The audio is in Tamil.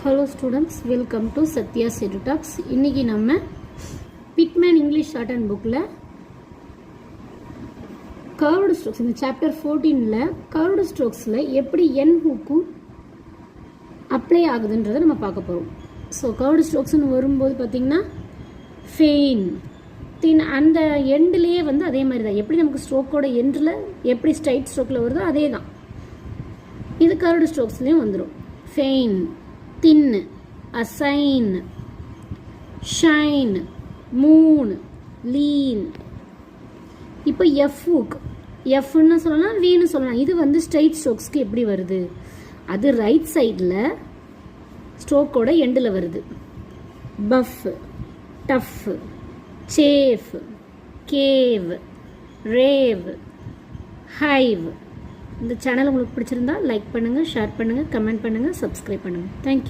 Hello students, welcome to Sathya's Edutalks. இன்றைக்கி நம்ம பிட்மேன் இங்கிலீஷ் ஷார்ட் அண்ட் புக்கில் கர்வ்டு ஸ்ட்ரோக்ஸ் இந்த சாப்டர் 14ல் கர்வ்டு ஸ்ட்ரோக்ஸில் எப்படி என் ஹூக்கும் அப்ளை ஆகுதுன்றதை நம்ம பார்க்க போகிறோம். ஸோ கர்வ்டு ஸ்ட்ரோக்ஸ்னு வரும்போது பார்த்திங்கன்னா ஃபெயின் தின் அந்த எண்டுலேயே வந்து அதே மாதிரி தான். எப்படி நமக்கு ஸ்ட்ரோக்கோட எண்டில் எப்படி ஸ்ட்ரைட் ஸ்ட்ரோக்கில் வருதோ அதே தான் இது கர்வ்டு ஸ்ட்ரோக்ஸ்லேயும் வந்துடும். ஃபெயின், தின், அசைன், ஷைன், மூன், லீன். இப்போ எஃப் ஹூக், எஃப்னு சொல்லலாம், வீன்னு சொல்லலாம். இது வந்து ஸ்ட்ரைட் ஸ்ட்ரோக்ஸ்க்கு எப்படி வருது, அது ரைட் சைடில் ஸ்ட்ரோக்கோட எண்டில் வருது. Puff, tough, safe, cave, rave, hive. இந்த சேனல் உங்களுக்கு பிடிச்சிருந்தா லைக் பண்ணுங்கள், ஷேர் பண்ணுங்கள், கமெண்ட் பண்ணுங்கள், சப்ஸ்கிரைப் பண்ணுங்கள். தேங்க்யூ.